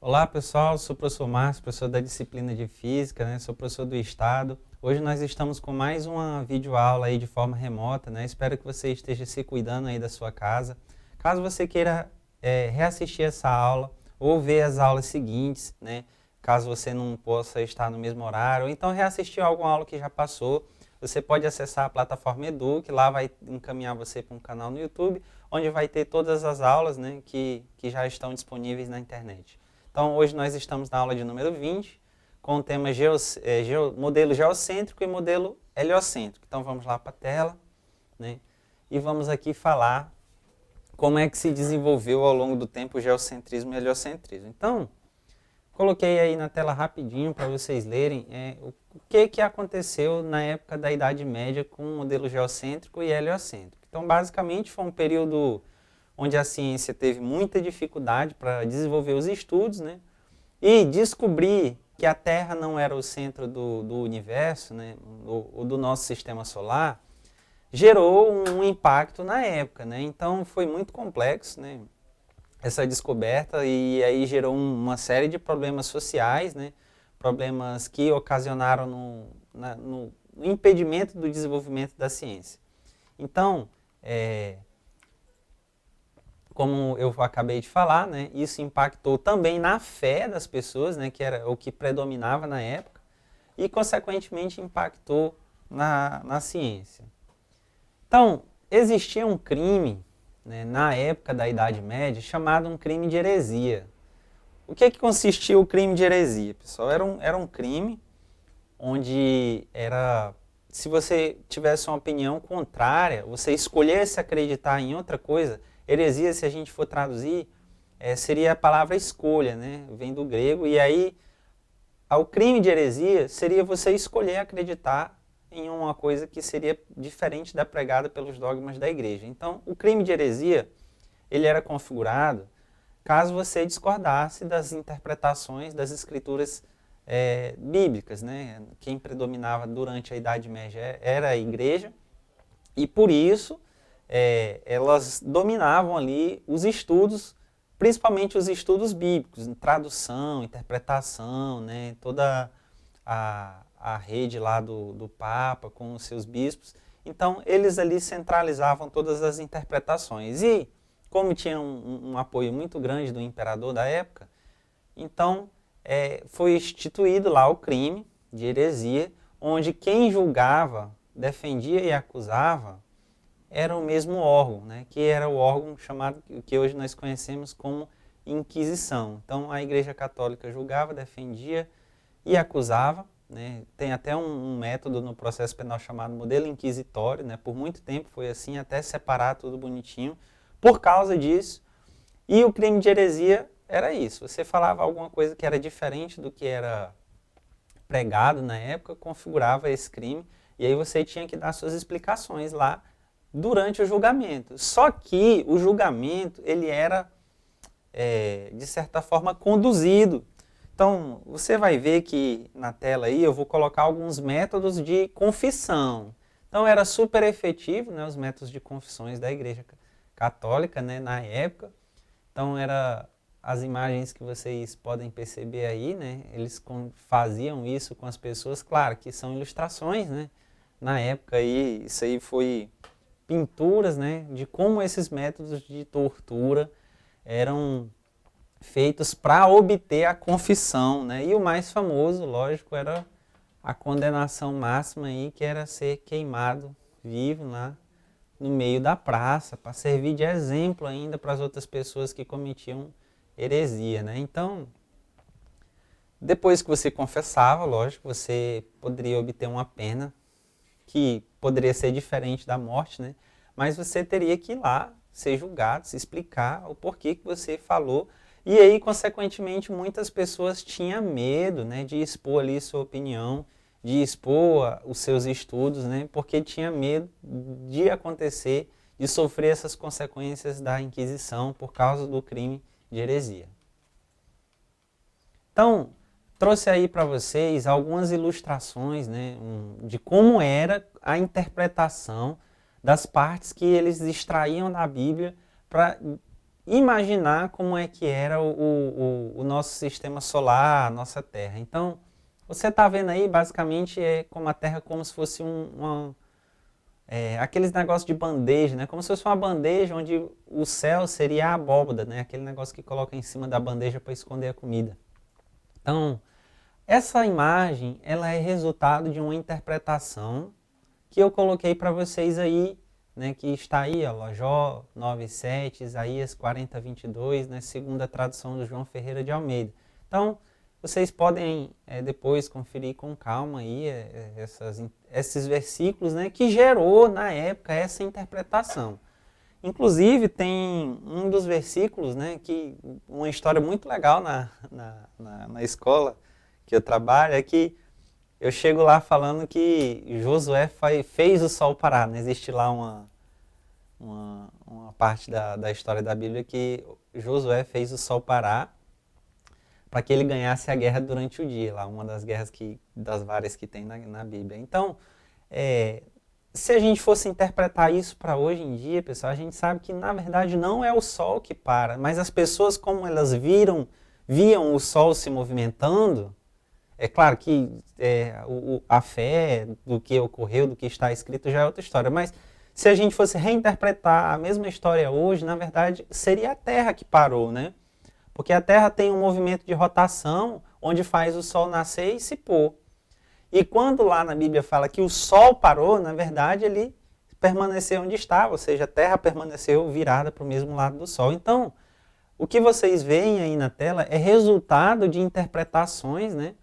Olá pessoal, sou o professor Márcio, professor da disciplina de Física, sou professor do Estado. Hoje nós estamos com mais uma videoaula aí de forma remota, Espero que você esteja se cuidando aí da sua casa. Caso você queira reassistir essa aula ou ver as aulas seguintes, caso você não possa estar no mesmo horário, ou então reassistir alguma aula que já passou, você pode acessar a plataforma Edu, que lá vai encaminhar você para um canal no YouTube, onde vai ter todas as aulas que já estão disponíveis na internet. Então, hoje nós estamos na aula de número 20, com o tema modelo geocêntrico e modelo heliocêntrico. Então, vamos lá para a tela, e vamos aqui falar como é que se desenvolveu ao longo do tempo o geocentrismo e o heliocentrismo. Então, coloquei aí na tela rapidinho para vocês lerem o que aconteceu na época da Idade Média com o modelo geocêntrico e heliocêntrico. Então, basicamente, foi um período onde a ciência teve muita dificuldade para desenvolver os estudos, e descobrir que a Terra não era o centro do universo, ou do nosso sistema solar, gerou um impacto na época, Então foi muito complexo, essa descoberta, e aí gerou uma série de problemas sociais, problemas que ocasionaram no impedimento do desenvolvimento da ciência. Então, como eu acabei de falar, isso impactou também na fé das pessoas, que era o que predominava na época, e consequentemente impactou na ciência. Então, existia um crime, na época da Idade Média, chamado um crime de heresia. O que consistia o crime de heresia, pessoal? Era um crime onde se você tivesse uma opinião contrária, você escolhesse acreditar em outra coisa. Heresia, se a gente for traduzir, seria a palavra escolha, vem do grego, e aí o crime de heresia seria você escolher acreditar em uma coisa que seria diferente da pregada pelos dogmas da igreja. Então, o crime de heresia, ele era configurado caso você discordasse das interpretações das escrituras bíblicas, Quem predominava durante a Idade Média era a igreja, e por isso elas dominavam ali os estudos, principalmente os estudos bíblicos, tradução, interpretação, toda a rede lá do Papa com os seus bispos. Então, eles ali centralizavam todas as interpretações. E, como tinha um apoio muito grande do imperador da época, então foi instituído lá o crime de heresia, onde quem julgava, defendia e acusava era o mesmo órgão, que era o órgão chamado, que hoje nós conhecemos como Inquisição. Então, a Igreja Católica julgava, defendia e acusava, Tem até um método no processo penal chamado modelo inquisitório, Por muito tempo foi assim, até separar tudo bonitinho, por causa disso. E o crime de heresia era isso, você falava alguma coisa que era diferente do que era pregado na época, configurava esse crime, e aí você tinha que dar suas explicações lá durante o julgamento. Só que o julgamento, ele era, de certa forma, conduzido. Então, você vai ver que na tela aí eu vou colocar alguns métodos de confissão. Então, era super efetivo, os métodos de confissões da Igreja Católica, na época. Então, as imagens que vocês podem perceber aí, eles faziam isso com as pessoas, claro que são ilustrações, Na época aí, isso aí foi pinturas, de como esses métodos de tortura eram feitos para obter a confissão, E o mais famoso, lógico, era a condenação máxima aí, que era ser queimado vivo lá no meio da praça, para servir de exemplo ainda para as outras pessoas que cometiam heresia, Então, depois que você confessava, lógico, você poderia obter uma pena que poderia ser diferente da morte, Mas você teria que ir lá, ser julgado, se explicar o porquê que você falou. E aí, consequentemente, muitas pessoas tinham medo, de expor ali sua opinião, de expor os seus estudos, Porque tinha medo de acontecer, de sofrer essas consequências da Inquisição por causa do crime de heresia. Então, trouxe aí para vocês algumas ilustrações, de como era a interpretação das partes que eles extraíam da Bíblia para imaginar como é que era o nosso sistema solar, a nossa Terra. Então, você está vendo aí, basicamente, é como a Terra como se fosse aqueles negócios de bandeja, né? Como se fosse uma bandeja onde o céu seria a abóbora, né? Aquele negócio que coloca em cima da bandeja para esconder a comida. Então, essa imagem, ela é resultado de uma interpretação que eu coloquei para vocês aí, né? Que está aí, ó, Jó 9:7, Isaías 40:22, né? Segunda tradução do João Ferreira de Almeida. Então, vocês podem depois conferir com calma aí esses versículos, né, que gerou na época essa interpretação. Inclusive tem um dos versículos, né, que uma história muito legal na escola que eu trabalho é que eu chego lá falando que Josué fez o sol parar. Não existe lá uma parte da história da Bíblia que Josué fez o sol parar para que ele ganhasse a guerra durante o dia, lá, uma das guerras das várias que tem na Bíblia. Então, se a gente fosse interpretar isso para hoje em dia, pessoal, a gente sabe que na verdade não é o sol que para, mas as pessoas, como elas viam o sol se movimentando, é claro que a fé do que ocorreu, do que está escrito já é outra história, mas se a gente fosse reinterpretar a mesma história hoje, na verdade seria a Terra que parou, né? Porque a Terra tem um movimento de rotação onde faz o Sol nascer e se pôr. E quando lá na Bíblia fala que o Sol parou, na verdade ele permaneceu onde estava, ou seja, a Terra permaneceu virada para o mesmo lado do Sol. Então, o que vocês veem aí na tela é resultado de interpretações, né,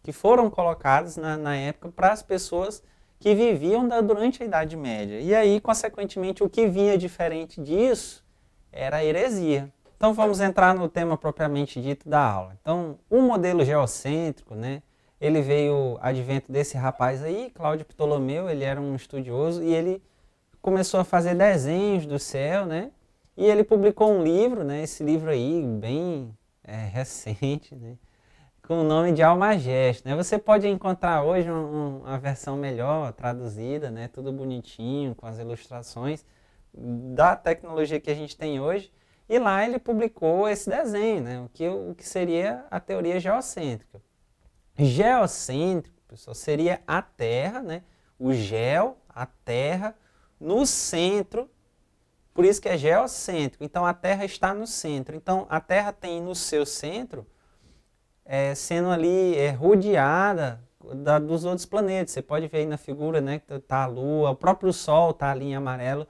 que foram colocadas na época para as pessoas que viviam durante a Idade Média. E aí, consequentemente, o que vinha diferente disso era a heresia. Então vamos entrar no tema propriamente dito da aula. Então, o modelo geocêntrico, né, ele veio advento desse rapaz aí, Cláudio Ptolomeu, ele era um estudioso e ele começou a fazer desenhos do céu, né, e ele publicou um livro, né, esse livro aí, bem recente, né, com o nome de Almageste, né. Você pode encontrar hoje uma versão melhor, traduzida, né, tudo bonitinho, com as ilustrações da tecnologia que a gente tem hoje. E lá ele publicou esse desenho, né? O que seria a teoria geocêntrica. Geocêntrico, pessoal, seria a Terra, né? O geo, a Terra, no centro, por isso que é geocêntrico. Então a Terra está no centro. Então a Terra tem no seu centro, sendo ali rodeada dos outros planetas. Você pode ver aí na figura, né? Que está a Lua, o próprio Sol está ali em amarelo,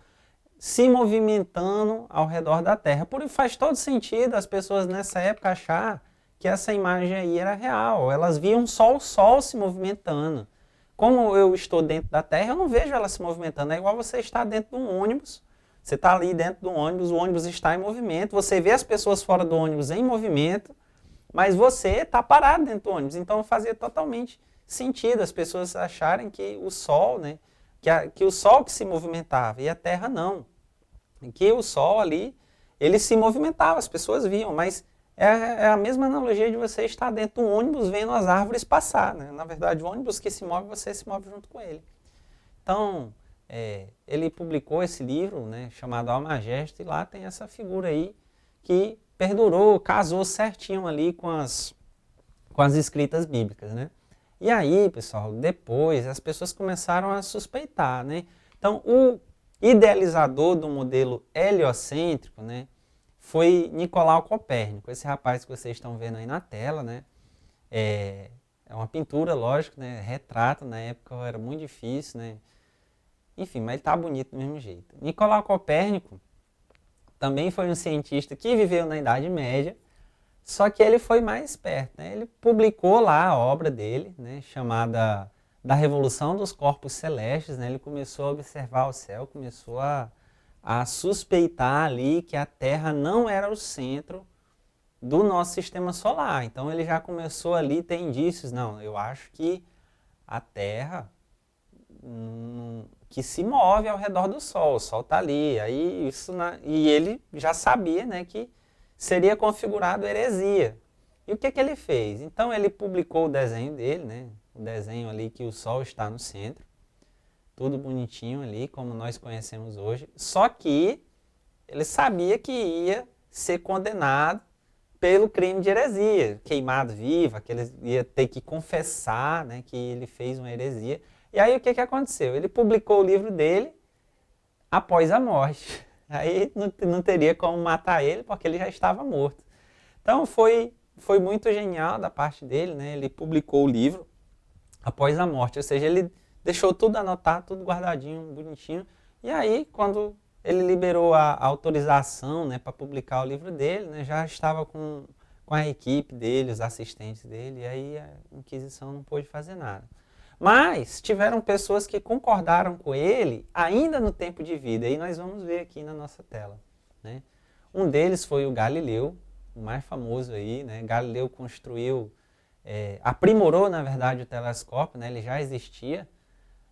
se movimentando ao redor da Terra. Por isso faz todo sentido as pessoas nessa época achar que essa imagem aí era real. Elas viam só o Sol se movimentando. Como eu estou dentro da Terra, eu não vejo ela se movimentando. É igual você estar dentro de um ônibus. Você está ali dentro do ônibus, o ônibus está em movimento. Você vê as pessoas fora do ônibus em movimento, mas você está parado dentro do ônibus. Então fazia totalmente sentido as pessoas acharem que o Sol, né, que o Sol que se movimentava e a Terra não. Que o Sol ali, ele se movimentava, as pessoas viam, mas é a mesma analogia de você estar dentro de um ônibus vendo as árvores passar, né? Na verdade, o ônibus que se move, você se move junto com ele. Então, ele publicou esse livro, né, chamado Almageste, e lá tem essa figura aí que perdurou, casou certinho ali com as escritas bíblicas, né? E aí, pessoal, depois as pessoas começaram a suspeitar, né? Então, o idealizador do modelo heliocêntrico, né, foi Nicolau Copérnico. Esse rapaz que vocês estão vendo aí na tela, né, é uma pintura, lógico, né, retrato, na época era muito difícil, né, enfim, mas ele tá bonito do mesmo jeito. Nicolau Copérnico também foi um cientista que viveu na Idade Média, só que ele foi mais esperto, né, ele publicou lá a obra dele, né, chamada Da Revolução dos Corpos Celestes, né, ele começou a observar o céu, começou a suspeitar ali que a Terra não era o centro do nosso sistema solar. Então ele já começou ali a ter indícios, não, eu acho que a Terra que se move ao redor do Sol, o Sol está ali. Aí e ele já sabia, né, que seria configurado heresia. E o que ele fez? Então ele publicou o desenho dele, né, o desenho ali que o Sol está no centro, tudo bonitinho ali, como nós conhecemos hoje, só que ele sabia que ia ser condenado pelo crime de heresia, queimado vivo, que ele ia ter que confessar, né, que ele fez uma heresia. E aí o que aconteceu? Ele publicou o livro dele após a morte. Aí não teria como matar ele, porque ele já estava morto. Então foi muito genial da parte dele, né? Ele publicou o livro após a morte, ou seja, ele deixou tudo anotado, tudo guardadinho, bonitinho. E aí, quando ele liberou a autorização, né, para publicar o livro dele, né, já estava com a equipe dele, os assistentes dele, e aí a Inquisição não pôde fazer nada. Mas tiveram pessoas que concordaram com ele ainda no tempo de vida, e nós vamos ver aqui na nossa tela, né? Um deles foi o Galileu, o mais famoso aí, né? Galileu construiu, aprimorou na verdade o telescópio, né? Ele já existia,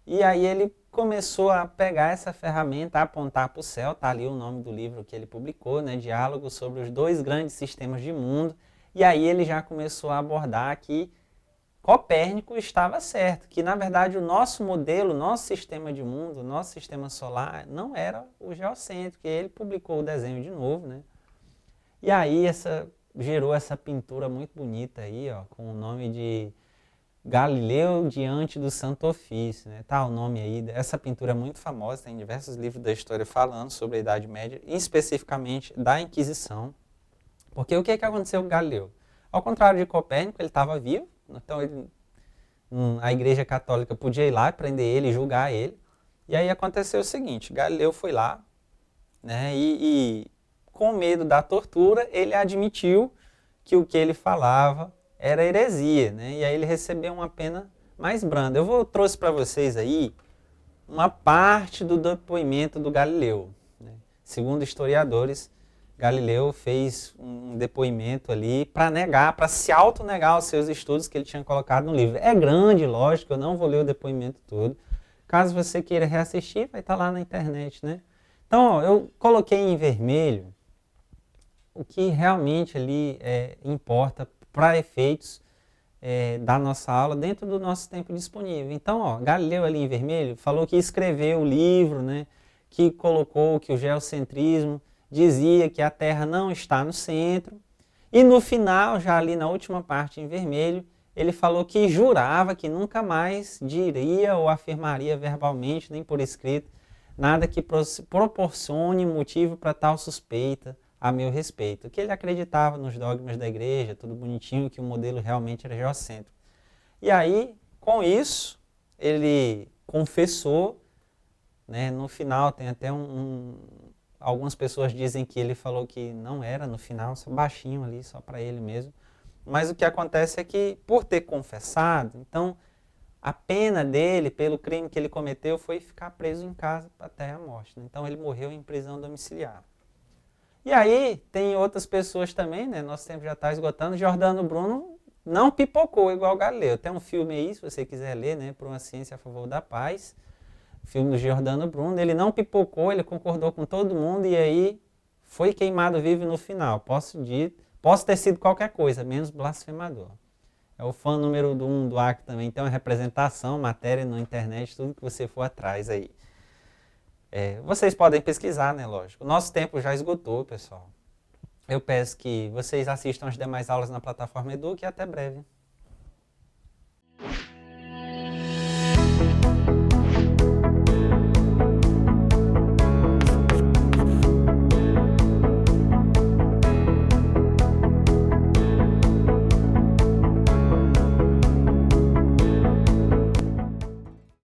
e aí ele começou a pegar essa ferramenta, a apontar para o céu, tá ali o nome do livro que ele publicou, né? Diálogos sobre os dois grandes sistemas de mundo, e aí ele já começou a abordar que Copérnico estava certo, que na verdade o nosso modelo, o nosso sistema de mundo, o nosso sistema solar não era o geocêntrico, e ele publicou o desenho de novo, né? E aí gerou essa pintura muito bonita aí, ó, com o nome de Galileu diante do Santo Ofício, né? Tá o nome aí, essa pintura é muito famosa, tem diversos livros da história falando sobre a Idade Média, especificamente da Inquisição. Porque o que aconteceu com Galileu? Ao contrário de Copérnico, ele estava vivo, então a Igreja Católica podia ir lá, prender ele, julgar ele. E aí aconteceu o seguinte, Galileu foi lá, né, e com medo da tortura, ele admitiu que o que ele falava era heresia, né, e aí ele recebeu uma pena mais branda. Trouxe para vocês aí uma parte do depoimento do Galileu, né. Segundo historiadores, Galileu fez um depoimento ali para se autonegar os seus estudos que ele tinha colocado no livro. É grande, lógico, eu não vou ler o depoimento todo. Caso você queira reassistir, vai estar lá na internet, né? Então, ó, eu coloquei em vermelho o que realmente ali importa para efeitos da nossa aula dentro do nosso tempo disponível. Então, ó, Galileu ali em vermelho falou que escreveu o livro, né? Que colocou que o geocentrismo dizia que a Terra não está no centro, e no final, já ali na última parte em vermelho, ele falou que jurava que nunca mais diria ou afirmaria verbalmente, nem por escrito, nada que proporcione motivo para tal suspeita a meu respeito. Que ele acreditava nos dogmas da igreja, tudo bonitinho, que o modelo realmente era geocêntrico. E aí, com isso, ele confessou, né, no final tem até algumas pessoas dizem que ele falou que não era no final, só baixinho ali, só para ele mesmo. Mas o que acontece é que, por ter confessado, então a pena dele, pelo crime que ele cometeu, foi ficar preso em casa até a morte. Então ele morreu em prisão domiciliar. E aí tem outras pessoas também, né? Nosso tempo já está esgotando. Giordano Bruno não pipocou igual Galileu. Tem um filme aí, se você quiser ler, né? Por uma ciência a favor da paz. Filme do Giordano Bruno, ele não pipocou, ele concordou com todo mundo e aí foi queimado vivo no final. Posso ter sido qualquer coisa, menos blasfemador. É o fã número 1 do Acre também, tem uma representação, matéria na internet, tudo que você for atrás aí. Vocês podem pesquisar, né, lógico. O nosso tempo já esgotou, pessoal. Eu peço que vocês assistam as demais aulas na plataforma Eduque e até breve.